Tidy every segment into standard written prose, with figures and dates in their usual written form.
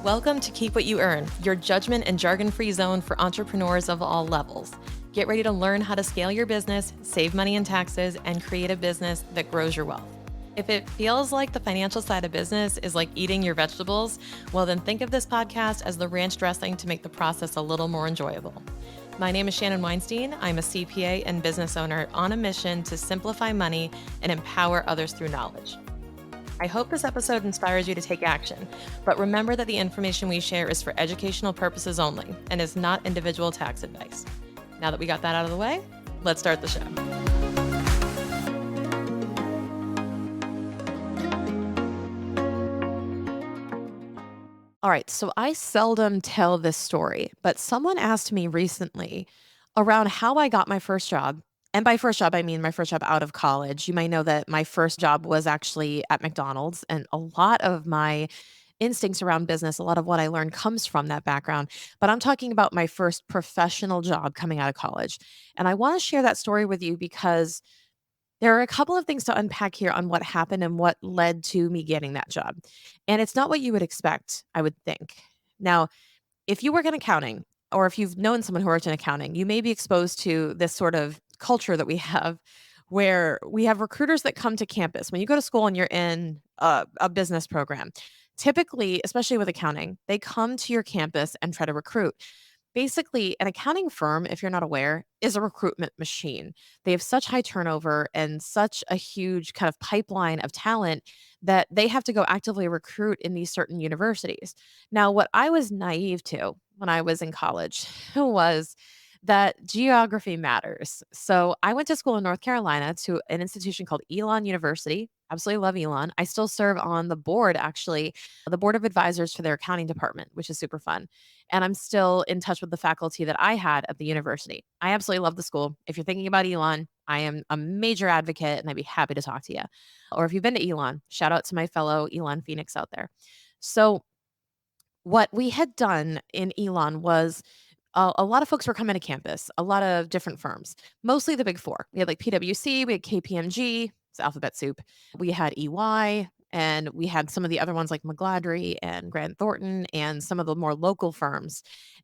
Welcome to Keep What You Earn, your judgment and jargon-free zone for entrepreneurs of all levels. Get ready to learn how to scale your business, save money in taxes, and create a business that grows your wealth. If it feels like the financial side of business is like eating your vegetables, well, then think of this podcast as the ranch dressing to make the process a little more enjoyable. My name is Shannon Weinstein. I'm a CPA and business owner on a mission to simplify money and empower others through knowledge. I hope this episode inspires you to take action, but remember that the information we share is for educational purposes only and is not individual tax advice. Now that we got that out of the way, let's start the show. All right, so I seldom tell this story, but someone asked me recently around how I got my first job. And by first job, I mean my first job out of college. You might know that my first job was actually at McDonald's, and a lot of my instincts around business, a lot of what I learned comes from that background. But I'm talking about my first professional job coming out of college. And I want to share that story with you because there are a couple of things to unpack here on what happened and what led to me getting that job. And it's not what you would expect, I would think. Now, if you work in accounting, or if you've known someone who worked in accounting, you may be exposed to this sort of culture that we have where we have recruiters that come to campus. When you go to school and you're in a business program, typically, especially with accounting, they come to your campus and try to recruit. Basically, an accounting firm, if you're not aware, is a recruitment machine. They have such high turnover and such a huge kind of pipeline of talent that they have to go actively recruit in these certain universities. Now, what I was naive to when I was in college was that geography matters. So I went to school in North Carolina to an institution called Elon University. Absolutely love Elon. I still serve on the board, actually, the board of advisors for their accounting department, which is super fun. And I'm still in touch with the faculty that I had at the university. I absolutely love the school. If you're thinking about Elon, I am a major advocate and I'd be happy to talk to you. Or if you've been to Elon, shout out to my fellow Elon Phoenix out there. So, what we had done in Elon was a lot of folks were coming to campus, a lot of different firms, mostly the big four. We had like PwC, we had KPMG, it's alphabet soup. We had EY, and we had some of the other ones like McGladrey and Grant Thornton and some of the more local firms.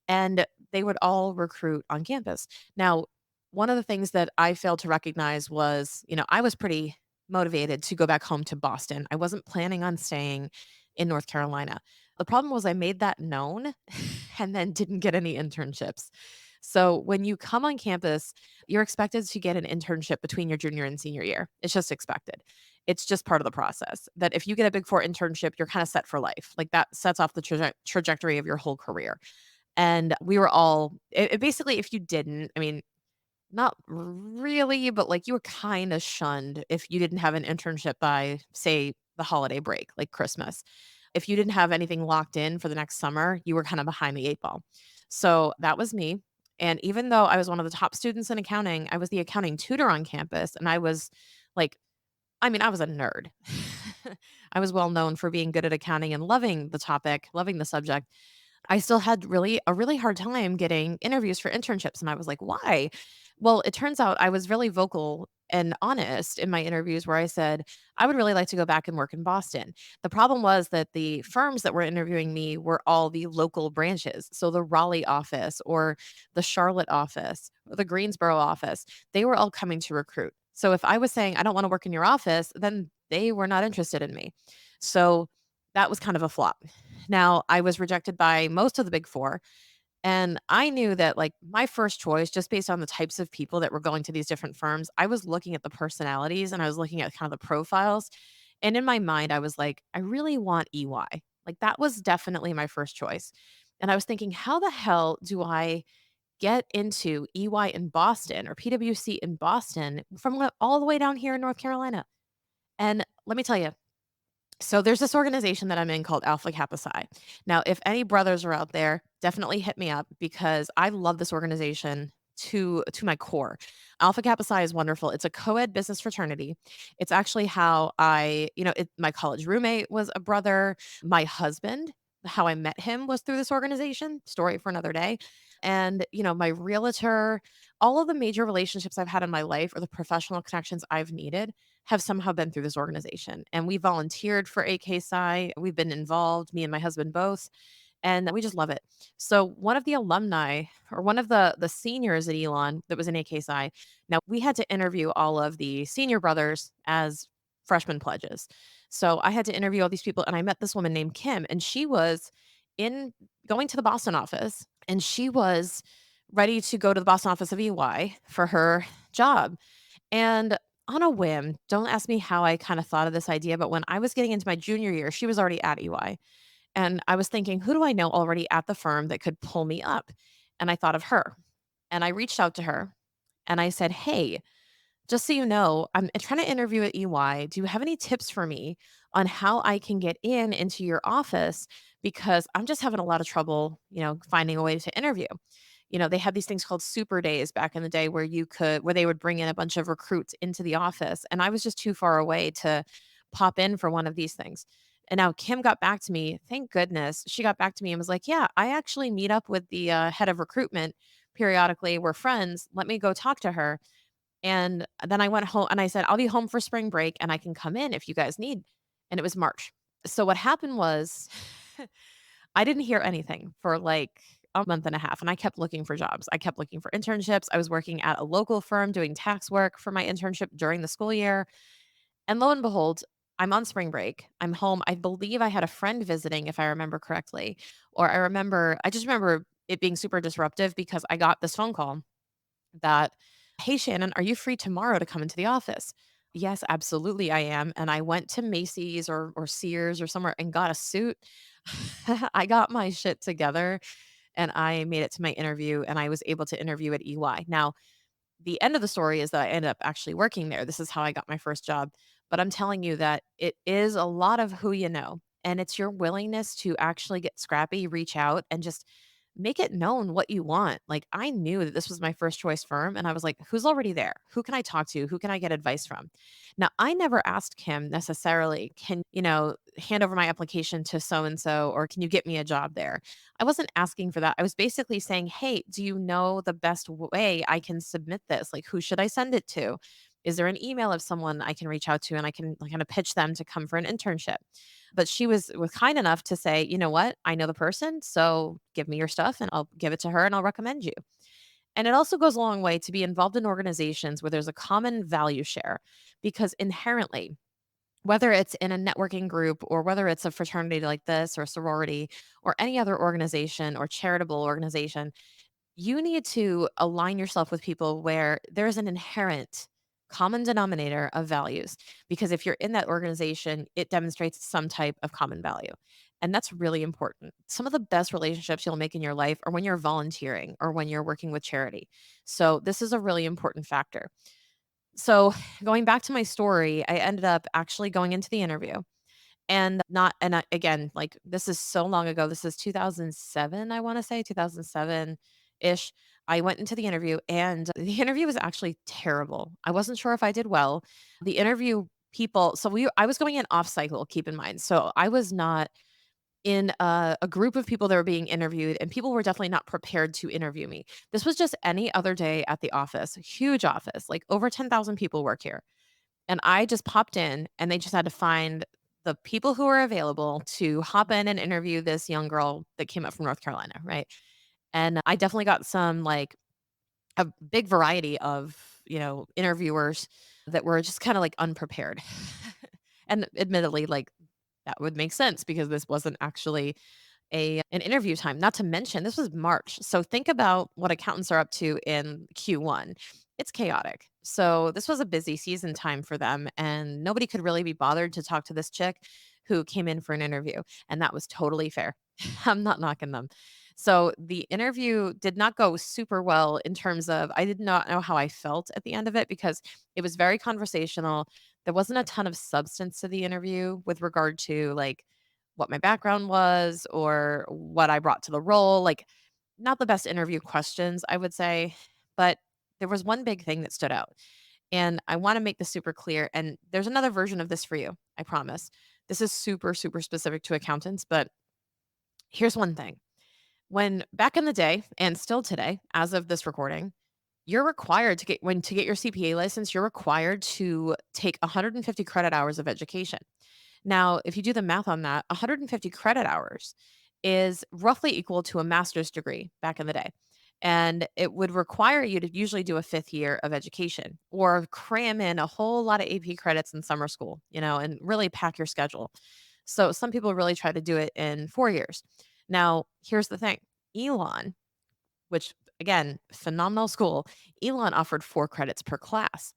And they would all recruit on campus. Now, one of the things that I failed to recognize was, I was pretty motivated to go back home to Boston. I wasn't planning on staying in North Carolina. The problem was I made that known and then didn't get any internships. So when you come on campus, you're expected to get an internship between your junior and senior year. It's just expected. It's just part of the process. That if you get a Big Four internship, you're kind of set for life. Like that sets off the trajectory of your whole career. And we were all basically, if you didn't, I mean, not really, but like you were kind of shunned if you didn't have an internship by, say, the holiday break, like Christmas. If you didn't have anything locked in for the next summer, you were kind of behind the eight ball. So that was me. And even though I was one of the top students in accounting, I was the accounting tutor on campus. And I was like, I was a nerd. I was well known for being good at accounting and loving the topic, loving the subject. I still had a really hard time getting interviews for internships, and I was like, "Why?" Well, it turns out I was really vocal and honest in my interviews where I said, "I would really like to go back and work in Boston." The problem was that the firms that were interviewing me were all the local branches. So the Raleigh office or the Charlotte office or the Greensboro office, they were all coming to recruit. So if I was saying, "I don't wanna work in your office," then they were not interested in me. So that was kind of a flop. Now, I was rejected by most of the Big 4, and I knew that, like, my first choice, just based on the types of people that were going to these different firms, I was looking at the personalities and I was looking at kind of the profiles, and in my mind, I was like, "I really want EY." Like, that was definitely my first choice, and I was thinking, "How the hell do I get into EY in Boston or PwC in Boston from all the way down here in North Carolina?" And let me tell you, so there's this organization that I'm in called Alpha Kappa Psi. Now, if any brothers are out there, definitely hit me up because I love this organization to my core. Alpha Kappa Psi is wonderful. It's a co-ed business fraternity. It's actually how my college roommate was a brother. My husband, how I met him was through this organization. Story for another day. And, my realtor, all of the major relationships I've had in my life or the professional connections I've needed have somehow been through this organization. And we volunteered for AK Psi. We've been involved, me and my husband both. and we just love it. So one of the alumni or one of the seniors at Elon that was in AKSI, now we had to interview all of the senior brothers as freshman pledges. So I had to interview all these people and I met this woman named Kim and she was in going to the Boston office and she was ready to go to the Boston office of EY for her job. And on a whim, don't ask me how I kind of thought of this idea, but when I was getting into my junior year, she was already at EY. And I was thinking, who do I know already at the firm that could pull me up? And I thought of her. And I reached out to her and I said, hey, just so you know, I'm trying to interview at EY. Do you have any tips for me on how I can get into your office? Because I'm just having a lot of trouble, finding a way to interview. They had these things called super days back in the day where they would bring in a bunch of recruits into the office. And I was just too far away to pop in for one of these things. And now Kim got back to me. Thank goodness she got back to me and was like, yeah, I actually meet up with the head of recruitment periodically. We're friends. Let me go talk to her. And then I went home and I said, I'll be home for spring break and I can come in if you guys need. And it was March. So what happened was I didn't hear anything for like a month and a half and I kept looking for jobs. I kept looking for internships. I was working at a local firm doing tax work for my internship during the school year. And lo and behold, I'm on spring break. I'm home. I believe I had a friend visiting, if I remember correctly. Or I just remember it being super disruptive because I got this phone call that, "Hey, Shannon, are you free tomorrow to come into the office?" Yes, absolutely, I am. And I went to Macy's or Sears or somewhere and got a suit. I got my shit together and I made it to my interview and I was able to interview at EY. Now, the end of the story is that I ended up actually working there. This is how I got my first job. But I'm telling you that it is a lot of who you know. And it's your willingness to actually get scrappy, reach out, and just make it known what you want. Like, I knew that this was my first choice firm. And I was like, who's already there? Who can I talk to? Who can I get advice from? Now, I never asked him necessarily, can, hand over my application to so and so, or can you get me a job there? I wasn't asking for that. I was basically saying, "Hey, do you know the best way I can submit this? Like, who should I send it to? Is there an email of someone I can reach out to and I can like, kind of pitch them to come for an internship?" But she was kind enough to say, "You know what? I know the person, so give me your stuff and I'll give it to her and I'll recommend you." And it also goes a long way to be involved in organizations where there's a common value share because inherently whether it's in a networking group or whether it's a fraternity like this or sorority or any other organization or charitable organization, you need to align yourself with people where there's an inherent common denominator of values. Because if you're in that organization, it demonstrates some type of common value. And that's really important. Some of the best relationships you'll make in your life are when you're volunteering or when you're working with charity. So, this is a really important factor. So, going back to my story, I ended up actually going into the interview and not and I, again, like this is so long ago. This is 2007, I want to say 2007-ish. I went into the interview and the interview was actually terrible. I wasn't sure if I did well. The interview people, so I was going in off cycle, keep in mind. So I was not in a group of people that were being interviewed, and people were definitely not prepared to interview me. This was just any other day at the office, huge office, like over 10,000 people work here. And I just popped in, and they just had to find the people who were available to hop in and interview this young girl that came up from North Carolina, right? And I definitely got some like a big variety of, interviewers that were just kind of like unprepared. And admittedly, like that would make sense because this wasn't actually an interview time, not to mention this was March. So think about what accountants are up to in Q1. It's chaotic. So this was a busy season time for them and nobody could really be bothered to talk to this chick who came in for an interview, and that was totally fair. I'm not knocking them. So the interview did not go super well in terms of I did not know how I felt at the end of it because it was very conversational. There wasn't a ton of substance to the interview with regard to like what my background was or what I brought to the role. Like, not the best interview questions, I would say, but there was one big thing that stood out. And I want to make this super clear. And there's another version of this for you, I promise. This is super, super specific to accountants, but here's one thing. When back in the day, and still today, as of this recording, you're required to get your CPA license, you're required to take 150 credit hours of education. Now, if you do the math on that, 150 credit hours is roughly equal to a master's degree back in the day. And it would require you to usually do a fifth year of education or cram in a whole lot of AP credits in summer school, and really pack your schedule. So some people really try to do it in 4 years. Now, here's the thing. Elon, which again, phenomenal school, Elon offered 4 credits per class.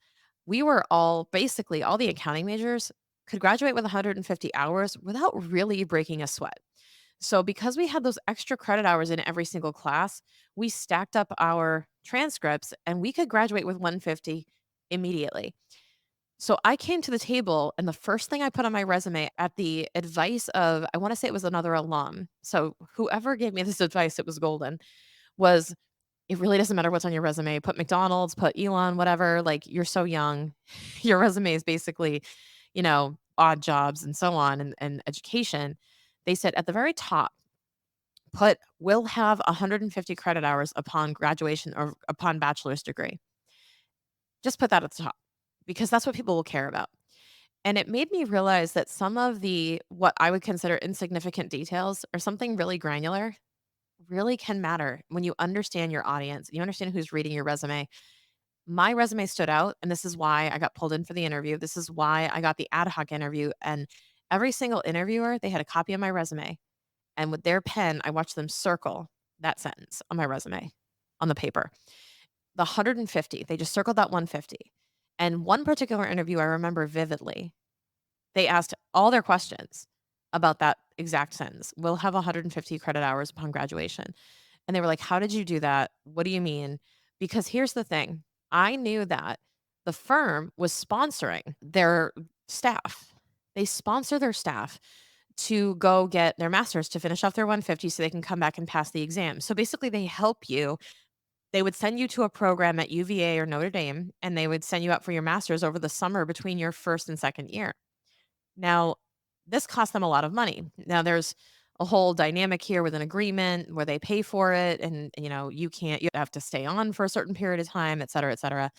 We were all basically all the accounting majors could graduate with 150 hours without really breaking a sweat. So, because we had those extra credit hours in every single class, we stacked up our transcripts and we could graduate with 150 immediately. So, I came to the table, and the first thing I put on my resume at the advice of, I want to say it was another alum. So, whoever gave me this advice, it was golden, was it really doesn't matter what's on your resume. Put McDonald's, put Elon, whatever. Like, you're so young. Your resume is basically, odd jobs and so on and education. They said at the very top, put will have 150 credit hours upon graduation or upon bachelor's degree. Just put that at the top because that's what people will care about. And it made me realize that some of the what I would consider insignificant details or something really granular really can matter when you understand your audience, you understand who's reading your resume. My resume stood out, and this is why I got pulled in for the interview. This is why I got the ad hoc interview. And every single interviewer, they had a copy of my resume. And with their pen, I watched them circle that sentence on my resume on the paper. The 150, they just circled that 150. And one particular interview I remember vividly. They asked all their questions about that exact sentence. We'll have 150 credit hours upon graduation. And they were like, "How did you do that? What do you mean?" Because here's the thing. I knew that the firm was sponsoring their staff. They sponsor their staff to go get their masters to finish off their 150 so they can come back and pass the exam. So basically they help you. They would send you to a program at UVA or Notre Dame and they would send you out for your masters over the summer between your first and second year. Now, this cost them a lot of money. Now there's a whole dynamic here with an agreement where they pay for it and you have to stay on for a certain period of time, et cetera, et cetera.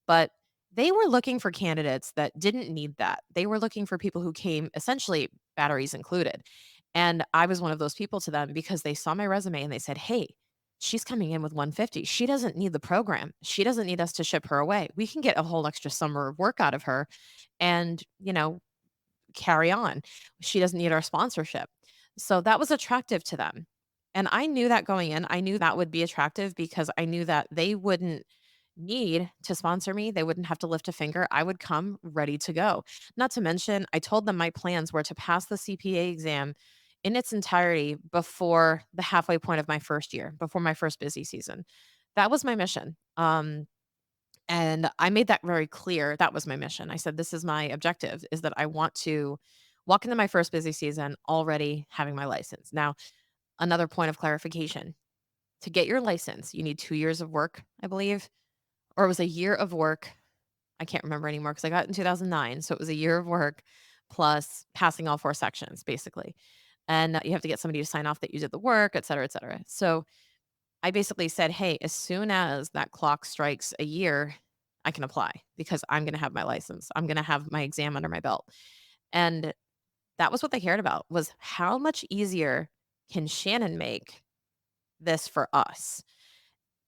But they were looking for candidates that didn't need that. They were looking for people who came essentially batteries included. And I was one of those people to them because they saw my resume and they said, "Hey, she's coming in with 150. She doesn't need the program. She doesn't need us to ship her away. We can get a whole extra summer of work out of her and, carry on. She doesn't need our sponsorship." So that was attractive to them. And I knew that going in. I knew that would be attractive because I knew that they wouldn't need to sponsor me. They wouldn't have to lift a finger. I would come ready to go. Not to mention, I told them my plans were to pass the CPA exam in its entirety before the halfway point of my first year, before my first busy season. That was my mission. And I made that very clear. That was my mission. I said, "This is my objective is that I want to walk into my first busy season already having my license." Now, another point of clarification. To get your license, you need 2 years of work, I believe, or it was a year of work. I can't remember anymore because I got it in 2009, so it was a year of work plus passing all 4 sections, basically. And you have to get somebody to sign off that you did the work, et cetera, et cetera. So I basically said, "Hey, as soon as that clock strikes a year, I can apply because I'm gonna have my license. I'm gonna have my exam under my belt." And that was what they cared about was how much easier can Shannon make this for us?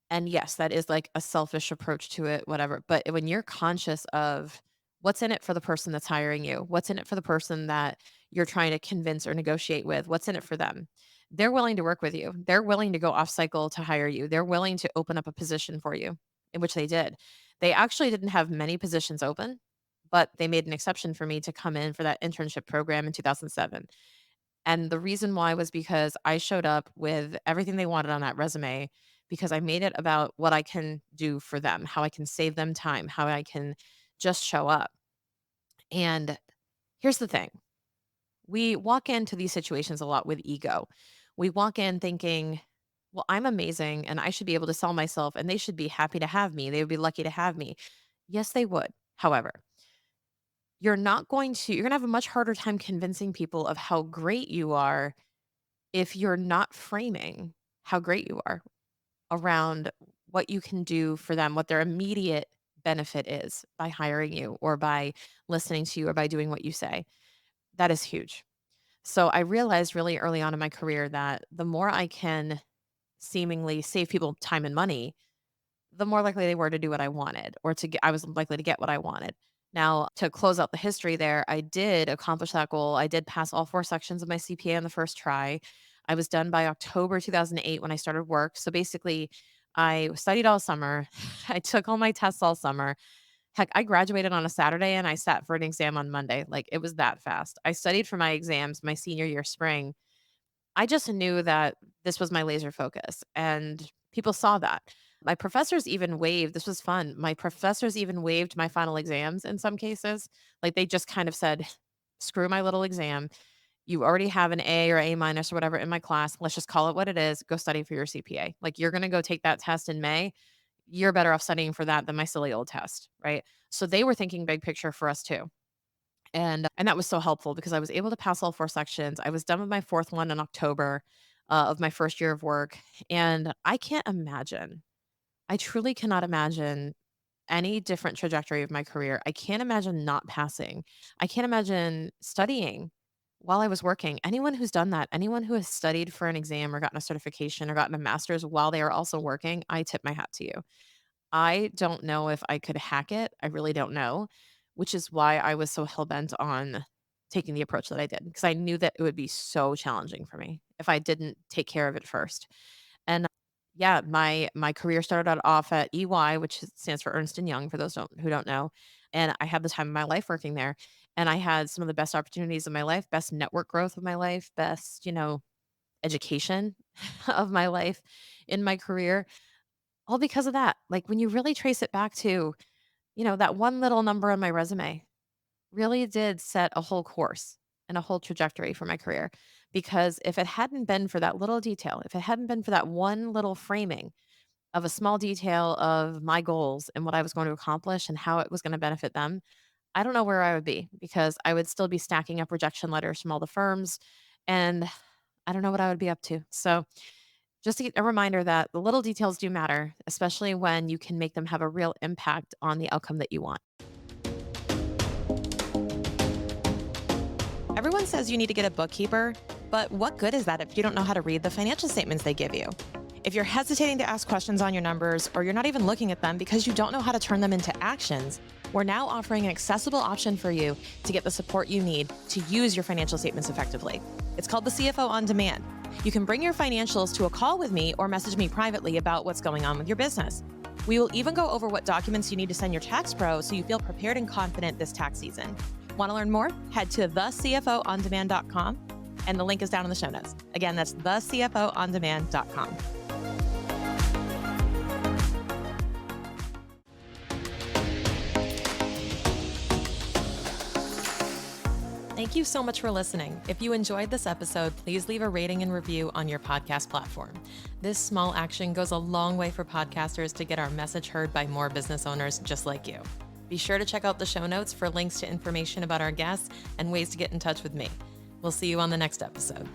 And yes, that is like a selfish approach to it, whatever. But when you're conscious of what's in it for the person that's hiring you, what's in it for the person that you're trying to convince or negotiate with, what's in it for them? They're willing to work with you. They're willing to go off cycle to hire you. They're willing to open up a position for you, in which they did. They actually didn't have many positions open, but they made an exception for me to come in for that internship program in 2007. And the reason why was because I showed up with everything they wanted on that resume because I made it about what I can do for them, how I can save them time, how I can just show up. And here's the thing. We walk into these situations a lot with ego. We walk in thinking, "Well, I'm amazing and I should be able to sell myself and they should be happy to have me. They would be lucky to have me." Yes, they would. However, you're going to have a much harder time convincing people of how great you are if you're not framing how great you are around what you can do for them, what their immediate benefit is by hiring you or by listening to you or by doing what you say. That is huge. So I realized really early on in my career that the more I can seemingly save people time and money, the more likely they were to do what I wanted or to get I was likely to get what I wanted. Now, to close out the history there, I did accomplish that goal. I did pass all 4 sections of my CPA on the first try. I was done by October 2008 when I started work. So basically, I studied all summer. I took all my tests all summer. Heck, I graduated on a Saturday and I sat for an exam on Monday. Like, it was that fast. I studied for my exams my senior year spring. I just knew that this was my laser focus, and people saw that. My professors even waived this was fun. My professors even waived my final exams in some cases. Like, they just kind of said, "Screw my little exam. You already have an A or A minus or whatever in my class. Let's just call it what it is. Go study for your CPA. Like, you're gonna go take that test in May. You're better off studying for that than my silly old test," right? So they were thinking big picture for us too. And that was so helpful because I was able to pass all 4 sections. I was done with my 4th one in October, of my first year of work, and I can't imagine, I truly cannot imagine any different trajectory of my career. I can't imagine not passing. I can't imagine studying while I was working. Anyone who's done that, anyone who has studied for an exam or gotten a certification or gotten a master's while they are also working, I tip my hat to you. I don't know if I could hack it. I really don't know, which is why I was so hell-bent on taking the approach that I did, because I knew that it would be so challenging for me if I didn't take care of it first. And yeah, my career started out off at EY, which stands for Ernst& and Young for those who don't know, and I had the time of my life working there, and I had some of the best opportunities of my life, best network growth of my life, best, education of my life in my career, all because of that. Like, when you really trace it back to, that one little number on my resume really did set a whole course and a whole trajectory for my career. Because if it hadn't been for that little detail, if it hadn't been for that one little framing of a small detail of my goals and what I was going to accomplish and how it was going to benefit them, I don't know where I would be, because I would still be stacking up rejection letters from all the firms, and I don't know what I would be up to. So, just a reminder that the little details do matter, especially when you can make them have a real impact on the outcome that you want. Everyone says you need to get a bookkeeper, but what good is that if you don't know how to read the financial statements they give you? If you're hesitating to ask questions on your numbers, or you're not even looking at them because you don't know how to turn them into actions, we're now offering an accessible option for you to get the support you need to use your financial statements effectively. It's called the CFO On Demand. You can bring your financials to a call with me or message me privately about what's going on with your business. We will even go over what documents you need to send your tax pro so you feel prepared and confident this tax season. Want to learn more? Head to thecfoondemand.com, and the link is down in the show notes. Again, that's thecfoondemand.com. Thank you so much for listening. If you enjoyed this episode, please leave a rating and review on your podcast platform. This small action goes a long way for podcasters to get our message heard by more business owners just like you. Be sure to check out the show notes for links to information about our guests and ways to get in touch with me. We'll see you on the next episode.